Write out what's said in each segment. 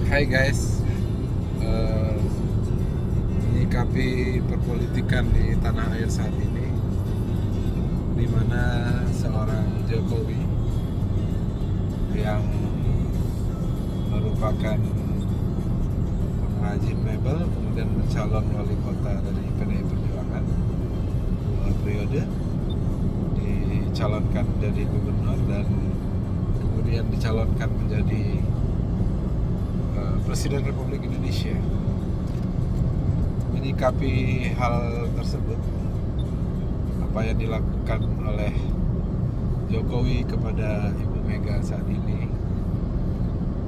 Hai guys, Eh, menyikapi perpolitikan di tanah air saat ini, di mana seorang Jokowi yang merupakan pengrajin mebel kemudian mencalon wali kota dari PDI Perjuangan 2 periode, dicalonkan menjadi gubernur dan kemudian dicalonkan menjadi Presiden Republik Indonesia. Menyikapi hal tersebut, apa yang dilakukan oleh Jokowi kepada Ibu Mega saat ini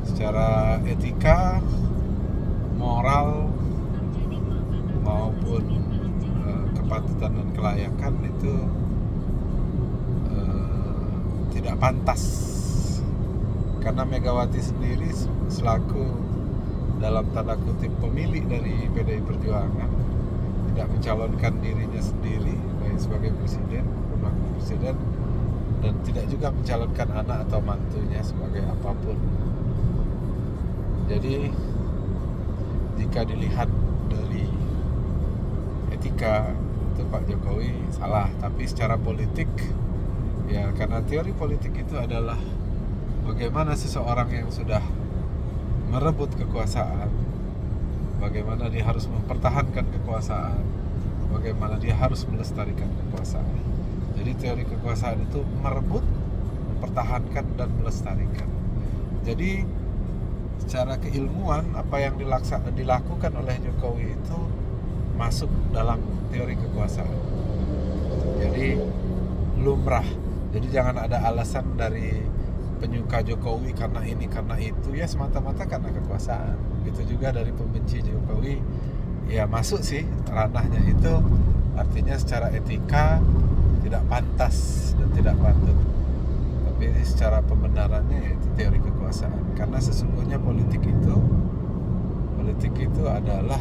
secara etika, moral maupun kepatutan dan kelayakan itu tidak pantas, karena Megawati sendiri selaku dalam tanda kutip pemilik dari PDI Perjuangan tidak mencalonkan dirinya sendiri sebagai presiden, wakil presiden, dan tidak juga mencalonkan anak atau mantunya sebagai apapun. Jadi jika dilihat dari etika itu Pak Jokowi salah, tapi secara politik ya, karena teori politik itu adalah bagaimana seseorang yang sudah merebut kekuasaan, bagaimana dia harus mempertahankan kekuasaan, bagaimana dia harus melestarikan kekuasaan. Jadi teori kekuasaan itu merebut, mempertahankan, dan melestarikan. Jadi secara keilmuan apa yang dilakukan oleh Jokowi itu masuk dalam teori kekuasaan. Jadi lumrah. Jadi jangan ada alasan dari penyuka Jokowi karena ini karena itu, ya semata-mata karena kekuasaan. Begitu juga dari pembenci Jokowi, ya masuk sih ranahnya itu, artinya secara etika tidak pantas dan tidak patut. Tapi secara pembenarannya yaitu teori kekuasaan, karena sesungguhnya politik itu adalah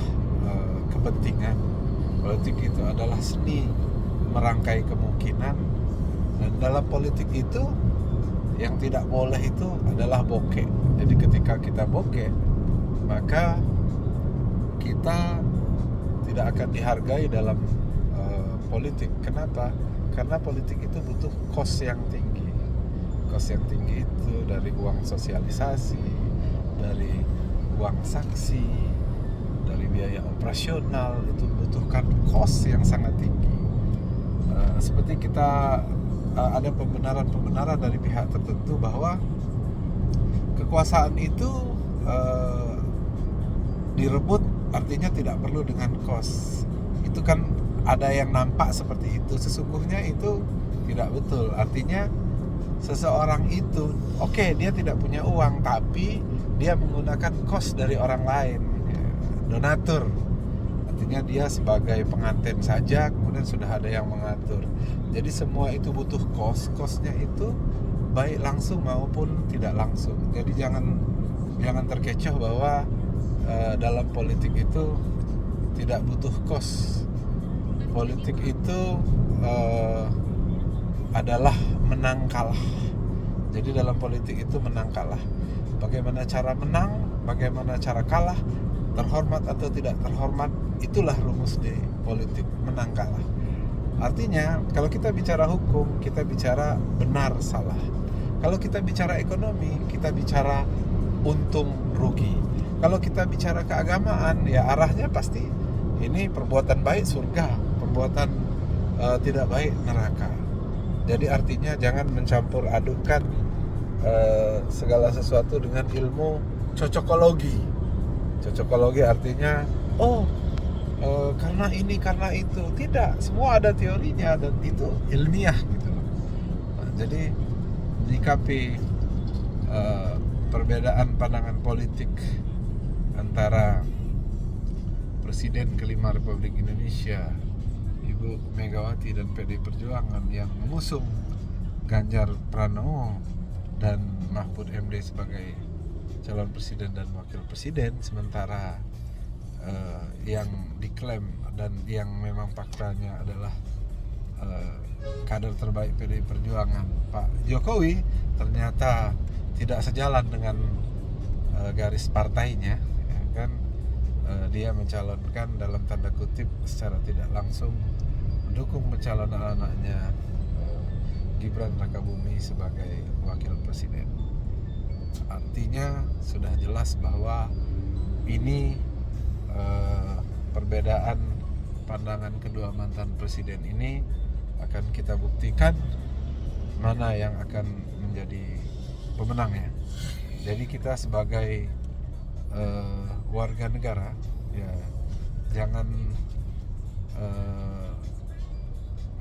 kepentingan. Politik itu adalah seni merangkai kemungkinan, dan dalam politik itu yang tidak boleh itu adalah bokeh. Jadi ketika kita bokeh, maka kita tidak akan dihargai dalam politik. Kenapa? Karena politik itu butuh cost yang tinggi. Cost yang tinggi itu dari uang sosialisasi, dari uang saksi, dari biaya operasional, itu membutuhkan cost yang sangat tinggi. Seperti kita ada pembenaran dari pihak tertentu bahwa kekuasaan itu direbut artinya tidak perlu dengan kos. Itu kan ada yang nampak seperti itu. Sesungguhnya itu tidak betul. Artinya seseorang itu dia tidak punya uang, tapi dia menggunakan kos dari orang lain, donatur. Artinya dia sebagai pengantin saja, kemudian sudah ada yang mengatur. Jadi semua itu butuh kosnya itu baik langsung maupun tidak langsung. Jadi jangan terkecoh bahwa dalam politik itu tidak butuh kos. Politik itu adalah menang kalah. Jadi dalam politik itu menang kalah. Bagaimana cara menang, bagaimana cara kalah, terhormat atau tidak terhormat, itulah rumus di politik, menang kalah. Artinya kalau kita bicara hukum, kita bicara benar salah. Kalau kita bicara ekonomi, kita bicara untung rugi. Kalau kita bicara keagamaan, ya arahnya pasti ini perbuatan baik surga, perbuatan tidak baik neraka. Jadi artinya jangan mencampur adukan segala sesuatu dengan ilmu cocokologi. Cocokologi artinya karena ini karena itu. Tidak, semua ada teorinya dan itu ilmiah gitu loh. Jadi menyikapi perbedaan pandangan politik antara Presiden kelima Republik Indonesia Ibu Megawati dan PDI Perjuangan yang mengusung Ganjar Pranowo dan Mahfud MD sebagai calon presiden dan wakil presiden, sementara yang diklaim dan yang memang faktanya adalah kader terbaik PDI Perjuangan Pak Jokowi ternyata tidak sejalan dengan garis partainya, ya kan, dia mencalonkan dalam tanda kutip secara tidak langsung mendukung pencalonan anaknya Gibran Rakabuming sebagai wakil presiden. Artinya sudah jelas bahwa ini perbedaan pandangan kedua mantan presiden ini akan kita buktikan mana yang akan menjadi pemenangnya. Jadi kita sebagai warga negara, ya jangan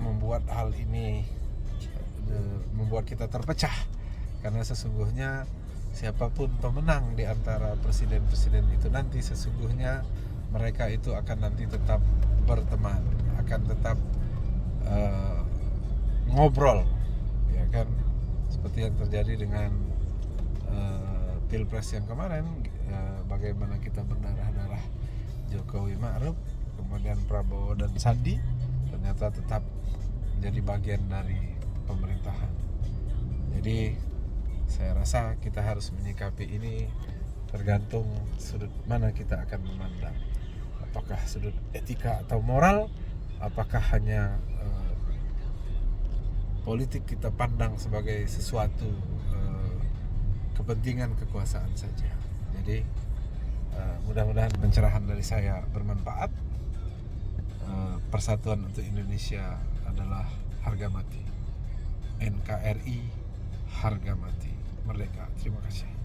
membuat hal ini membuat kita terpecah, karena sesungguhnya siapapun pemenang di antara presiden-presiden itu nanti, sesungguhnya mereka itu akan nanti tetap berteman, akan tetap ngobrol, ya kan, seperti yang terjadi dengan Pilpres yang kemarin, bagaimana kita berdarah-darah Jokowi Ma'ruf, kemudian Prabowo dan Sandi ternyata tetap menjadi bagian dari pemerintahan. Jadi saya rasa kita harus menyikapi ini tergantung sudut mana kita akan memandang. Apakah sudut etika atau moral, apakah hanya politik kita pandang sebagai sesuatu kepentingan kekuasaan saja. Jadi mudah-mudahan pencerahan dari saya bermanfaat. Persatuan untuk Indonesia adalah harga mati. NKRI harga mati. Merdeka. Terima kasih.